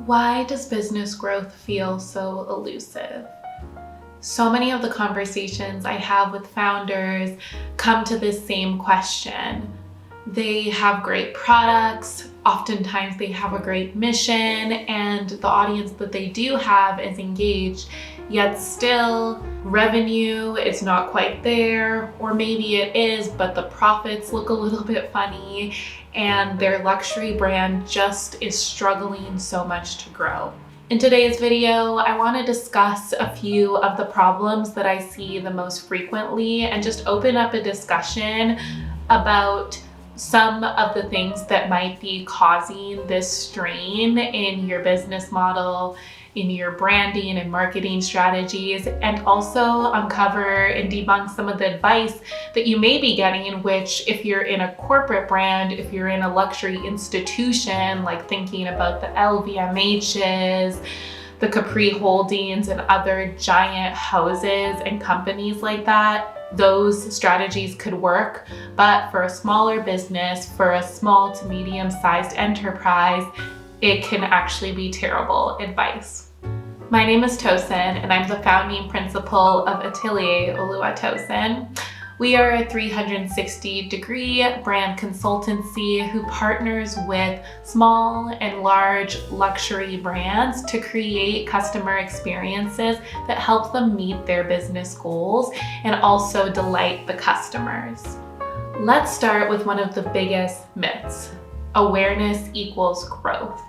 Why does business growth feel so elusive? So many of the conversations I have with founders come to this same question. They have great products, oftentimes they have a great mission, and the audience that they do have is engaged, yet still revenue is not quite there, or maybe it is, but the profits look a little bit funny, and their luxury brand just is struggling so much to grow. In today's video, I want to discuss a few of the problems that I see the most frequently and just open up a discussion about some of the things that might be causing this strain in your business model, in your branding and marketing strategies, and also uncover and debunk some of the advice that you may be getting, which if you're in a corporate brand, if you're in a luxury institution, like thinking about the LVMHs, the Capri Holdings, and other giant houses and companies like that, those strategies could work. But for a smaller business, for a small to medium-sized enterprise, it can actually be terrible advice. My name is Tosin, and I'm the founding principal of Atelier Oluwatosin. We are a 360-degree brand consultancy who partners with small and large luxury brands to create customer experiences that help them meet their business goals and also delight the customers. Let's start with one of the biggest myths. Awareness equals growth.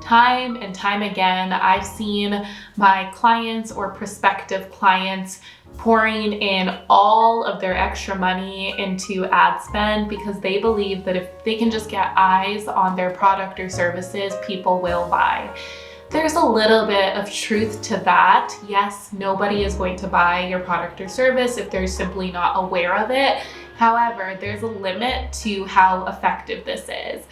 Time and time again, I've seen my clients or prospective clients pouring in all of their extra money into ad spend because they believe that if they can just get eyes on their product or services, people will buy. There's a little bit of truth to that. Yes, nobody is going to buy your product or service if they're simply not aware of it. However, there's a limit to how effective this is.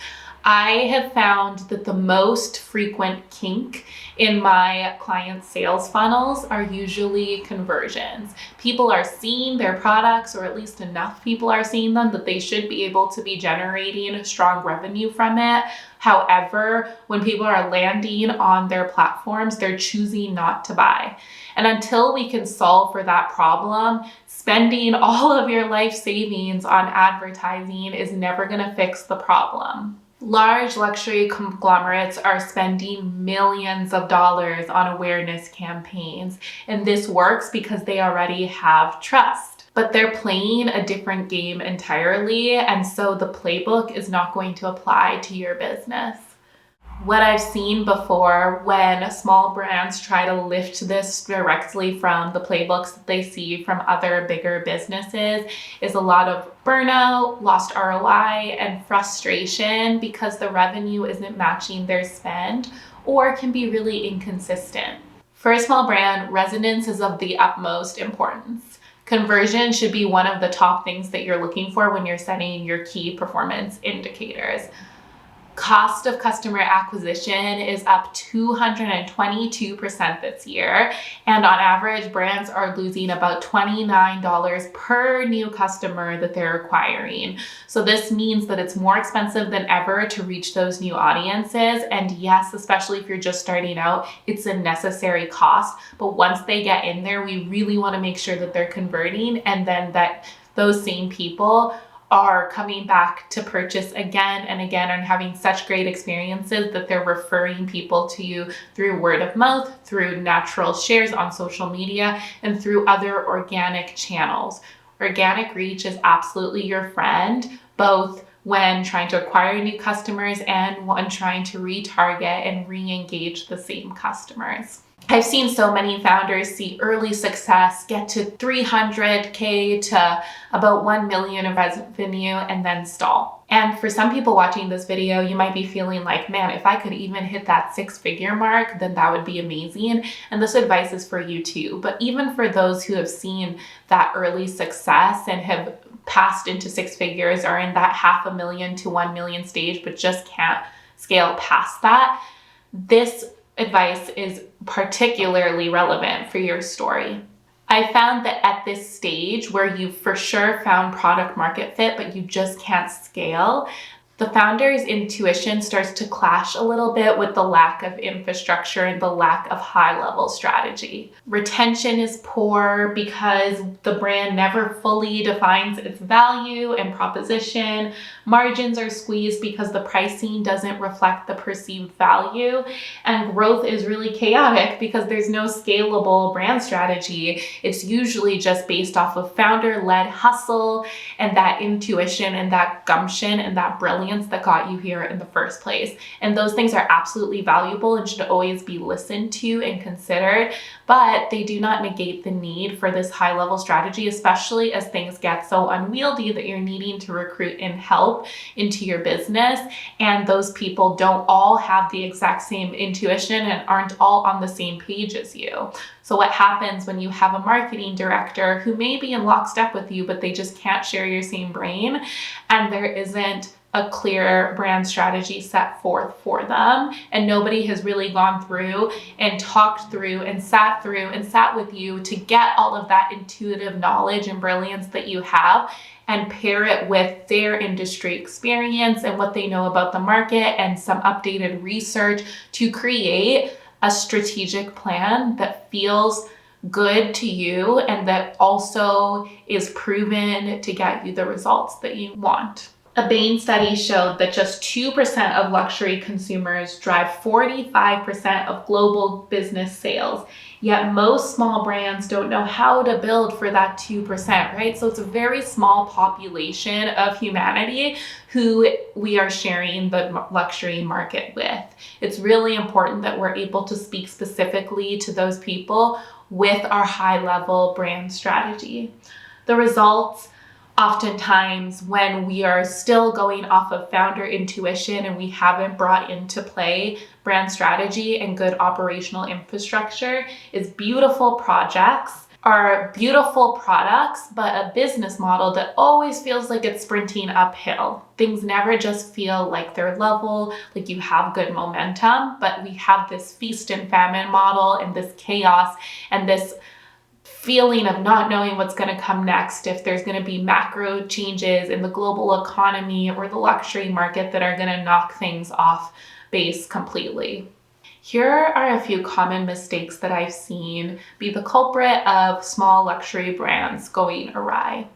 I have found that the most frequent kink in my client sales funnels are usually conversions. People are seeing their products, or at least enough people are seeing them that they should be able to be generating strong revenue from it. However, when people are landing on their platforms, they're choosing not to buy. And until we can solve for that problem, spending all of your life savings on advertising is never going to fix the problem. Large luxury conglomerates are spending millions of dollars on awareness campaigns, and this works because they already have trust. But they're playing a different game entirely, and so the playbook is not going to apply to your business. What I've seen before when small brands try to lift this directly from the playbooks that they see from other bigger businesses is a lot of burnout, lost ROI, and frustration because the revenue isn't matching their spend or can be really inconsistent. For a small brand, resonance is of the utmost importance. Conversion should be one of the top things that you're looking for when you're setting your key performance indicators. Cost of customer acquisition is up 222% this year, and on average, brands are losing about $29 per new customer that they're acquiring. So this means that it's more expensive than ever to reach those new audiences, and yes, especially if you're just starting out, it's a necessary cost, but once they get in there, we really want to make sure that they're converting and then that those same people are coming back to purchase again and again and having such great experiences that they're referring people to you through word of mouth, through natural shares on social media, and through other organic channels. Organic reach is absolutely your friend, both when trying to acquire new customers and when trying to retarget and re-engage the same customers. I've seen so many founders see early success, get to 300K to about 1 million in revenue and then stall. And for some people watching this video, you might be feeling like, man, if I could even hit that 6-figure mark, then that would be amazing. And this advice is for you too. But even for those who have seen that early success and have passed into 6 figures or in that $500,000 to 1 million stage, but just can't scale past that, this advice is particularly relevant for your story. I found that at this stage where you've for sure found product market fit, but you just can't scale, The founder's intuition starts to clash a little bit with the lack of infrastructure and the lack of high-level strategy. Retention is poor because the brand never fully defines its value and proposition. Margins are squeezed because the pricing doesn't reflect the perceived value. And growth is really chaotic because there's no scalable brand strategy. It's usually just based off of founder-led hustle and that intuition and that gumption and that brilliance that got you here in the first place. And those things are absolutely valuable and should always be listened to and considered, but they do not negate the need for this high-level strategy, especially as things get so unwieldy that you're needing to recruit and help into your business. And those people don't all have the exact same intuition and aren't all on the same page as you. So what happens when you have a marketing director who may be in lockstep with you, but they just can't share your same brain, and there isn't a clear brand strategy set forth for them, and nobody has really gone through and talked through and sat with you to get all of that intuitive knowledge and brilliance that you have and pair it with their industry experience and what they know about the market and some updated research to create a strategic plan that feels good to you and that also is proven to get you the results that you want. A Bain study showed that just 2% of luxury consumers drive 45% of global business sales, yet most small brands don't know how to build for that 2%, right? So it's a very small population of humanity who we are sharing the luxury market with. It's really important that we're able to speak specifically to those people with our high-level brand strategy. The results, oftentimes when we are still going off of founder intuition and we haven't brought into play brand strategy and good operational infrastructure, is beautiful projects are beautiful products, but a business model that always feels like it's sprinting uphill. Things never just feel like they're level, like you have good momentum, but we have this feast and famine model and this chaos and this feeling of not knowing what's going to come next, if there's going to be macro changes in the global economy or the luxury market that are going to knock things off base completely. Here are a few common mistakes that I've seen be the culprit of small luxury brands going awry.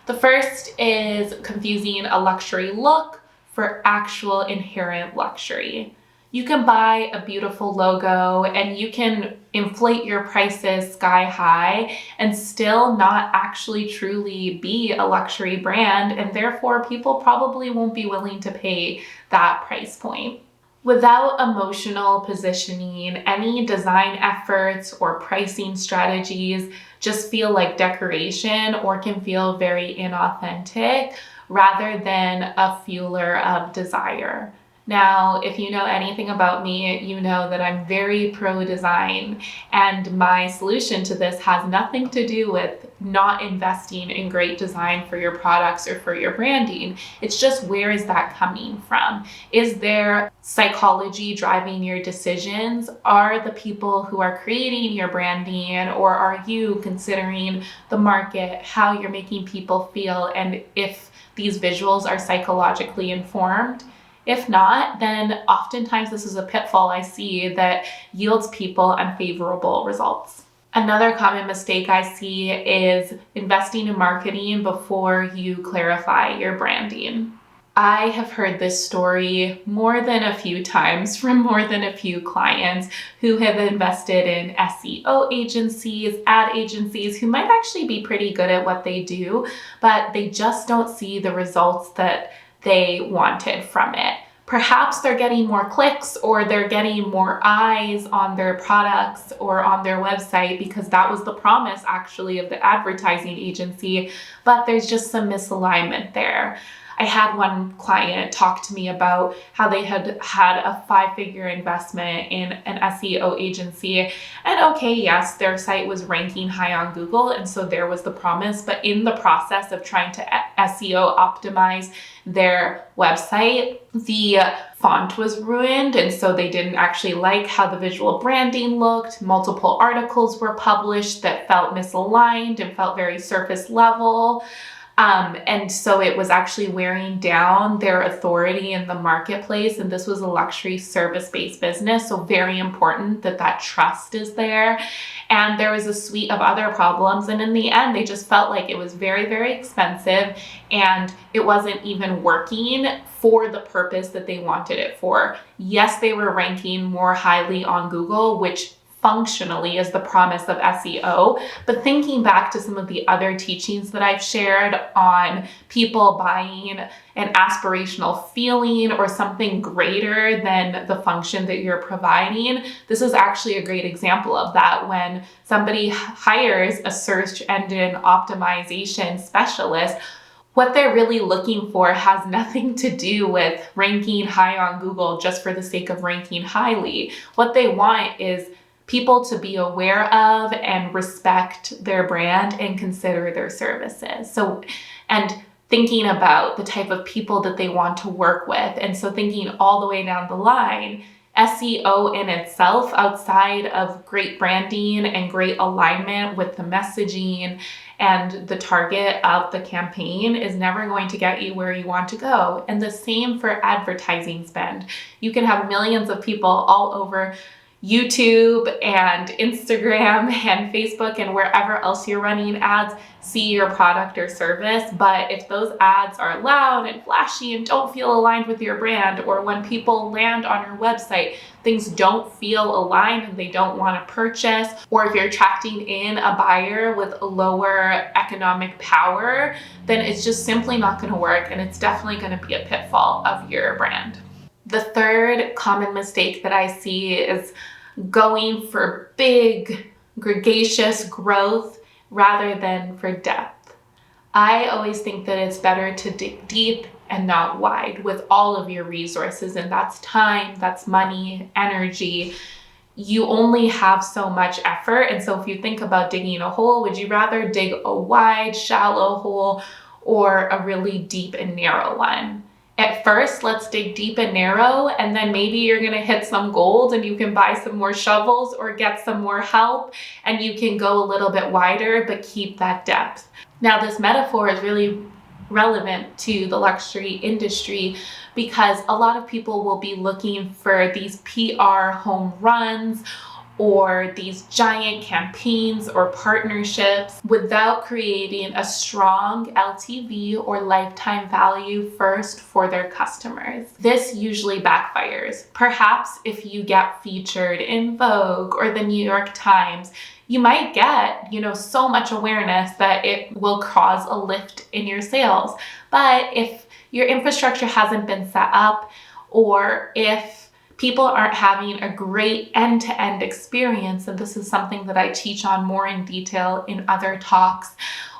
The first is confusing a luxury look for actual inherent luxury. You can buy a beautiful logo and you can inflate your prices sky high and still not actually truly be a luxury brand, and therefore people probably won't be willing to pay that price point. Without emotional positioning, any design efforts or pricing strategies just feel like decoration or can feel very inauthentic rather than a fueler of desire. Now, if you know anything about me, you know that I'm very pro-design, and my solution to this has nothing to do with not investing in great design for your products or for your branding. It's just, where is that coming from? Is there psychology driving your decisions? Are the people who are creating your branding, or are you considering the market, how you're making people feel, and if these visuals are psychologically informed? If not, then oftentimes this is a pitfall I see that yields people unfavorable results. Another common mistake I see is investing in marketing before you clarify your branding. I have heard this story more than a few times from more than a few clients who have invested in SEO agencies, ad agencies, who might actually be pretty good at what they do, but they just don't see the results that they wanted from it. Perhaps they're getting more clicks or they're getting more eyes on their products or on their website because that was the promise actually of the advertising agency, but there's just some misalignment there. I had one client talk to me about how they had a 5-figure investment in an SEO agency. And okay, yes, their site was ranking high on Google, and so there was the promise. But in the process of trying to SEO optimize their website, the font was ruined, and so they didn't actually like how the visual branding looked. Multiple articles were published that felt misaligned and felt very surface level. And so it was actually wearing down their authority in the marketplace. And this was a luxury service-based business. So very important that that trust is there. And there was a suite of other problems. And in the end, they just felt like it was very, very expensive and it wasn't even working for the purpose that they wanted it for. Yes, they were ranking more highly on Google, which functionally is the promise of SEO. But thinking back to some of the other teachings that I've shared on people buying an aspirational feeling or something greater than the function that you're providing, this is actually a great example of that. When somebody hires a search engine optimization specialist, what they're really looking for has nothing to do with ranking high on Google just for the sake of ranking highly. What they want is people to be aware of and respect their brand and consider their services. So, and thinking about the type of people that they want to work with. And so thinking all the way down the line, SEO in itself, outside of great branding and great alignment with the messaging and the target of the campaign, is never going to get you where you want to go. And the same for advertising spend. You can have millions of people all over YouTube and Instagram and Facebook and wherever else you're running ads see your product or service. But if those ads are loud and flashy and don't feel aligned with your brand, or when people land on your website, things don't feel aligned and they don't want to purchase, or if you're attracting in a buyer with a lower economic power, then it's just simply not going to work, and it's definitely going to be a pitfall of your brand. The third common mistake that I see is going for big, gregarious growth rather than for depth. I always think that it's better to dig deep and not wide with all of your resources, and that's time, that's money, energy. You only have so much effort, and so if you think about digging a hole, would you rather dig a wide, shallow hole or a really deep and narrow one? At first, let's dig deep and narrow, and then maybe you're going to hit some gold and you can buy some more shovels or get some more help, and you can go a little bit wider but keep that depth. Now, this metaphor is really relevant to the luxury industry because a lot of people will be looking for these PR home runs or these giant campaigns or partnerships without creating a strong LTV or lifetime value first for their customers. This usually backfires. Perhaps if you get featured in Vogue or the New York Times, you might get, so much awareness that it will cause a lift in your sales. But if your infrastructure hasn't been set up, or if people aren't having a great end-to-end experience, and this is something that I teach on more in detail in other talks,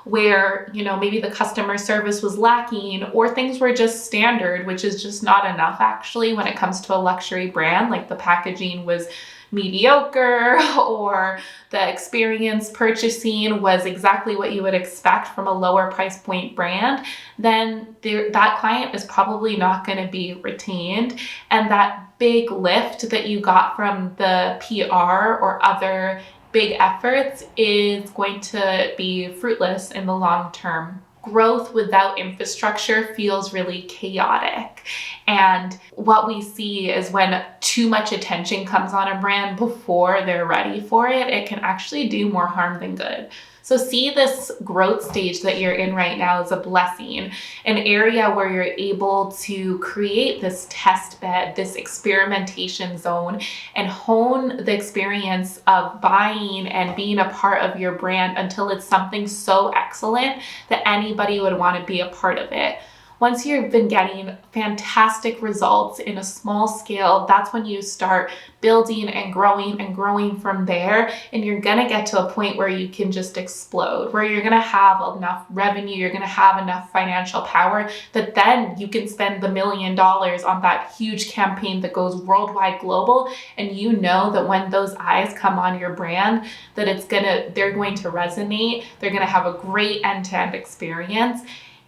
where, maybe the customer service was lacking or things were just standard, which is just not enough actually when it comes to a luxury brand, like the packaging was mediocre or the experience purchasing was exactly what you would expect from a lower price point brand, then that client is probably not going to be retained. And that big lift that you got from the PR or other big efforts is going to be fruitless in the long term. Growth without infrastructure feels really chaotic. And what we see is when too much attention comes on a brand before they're ready for it, it can actually do more harm than good. So see this growth stage that you're in right now as a blessing, an area where you're able to create this test bed, this experimentation zone, and hone the experience of buying and being a part of your brand until it's something so excellent that anybody would want to be a part of it. Once you've been getting fantastic results in a small scale, that's when you start building and growing from there. And you're going to get to a point where you can just explode, where you're going to have enough revenue, you're going to have enough financial power that then you can spend the $1 million on that huge campaign that goes worldwide global. And you know that when those eyes come on your brand, that they're going to resonate. They're going to have a great end-to-end experience.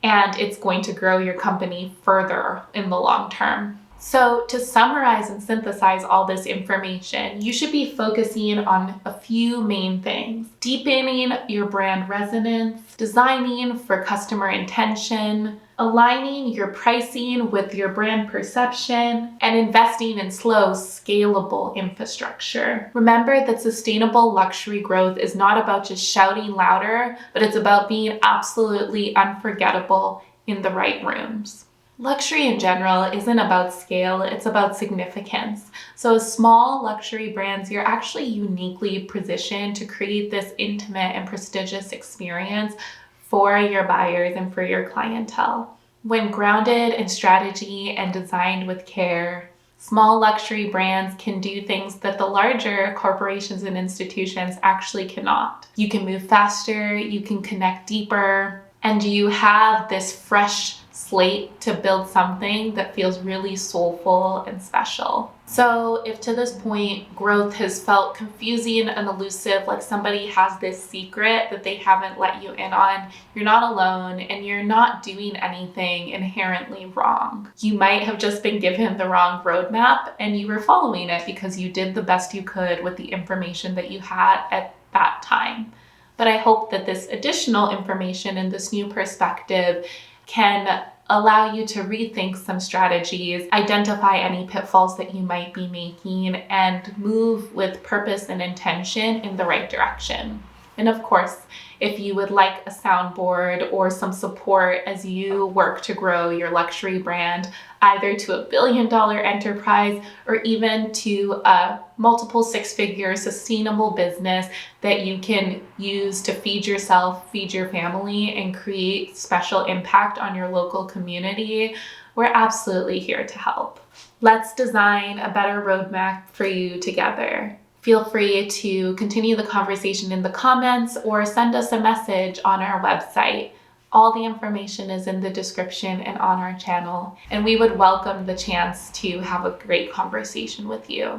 And it's going to grow your company further in the long term. So to summarize and synthesize all this information, you should be focusing on a few main things: deepening your brand resonance, designing for customer intention, aligning your pricing with your brand perception, and investing in slow, scalable infrastructure. Remember that sustainable luxury growth is not about just shouting louder, but it's about being absolutely unforgettable in the right rooms. Luxury in general isn't about scale, it's about significance. So as small luxury brands, you're actually uniquely positioned to create this intimate and prestigious experience for your buyers and for your clientele. When grounded in strategy and designed with care, small luxury brands can do things that the larger corporations and institutions actually cannot. You can move faster, you can connect deeper, and you have this fresh slate to build something that feels really soulful and special. So if to this point growth has felt confusing and elusive, like somebody has this secret that they haven't let you in on, you're not alone and you're not doing anything inherently wrong. You might have just been given the wrong roadmap and you were following it because you did the best you could with the information that you had at that time. But I hope that this additional information and this new perspective can allow you to rethink some strategies, identify any pitfalls that you might be making, and move with purpose and intention in the right direction. And of course, if you would like a soundboard or some support as you work to grow your luxury brand, either to a billion-dollar enterprise or even to a multiple six-figure sustainable business that you can use to feed yourself, feed your family, and create special impact on your local community, we're absolutely here to help. Let's design a better roadmap for you together. Feel free to continue the conversation in the comments or send us a message on our website. All the information is in the description and on our channel, and we would welcome the chance to have a great conversation with you.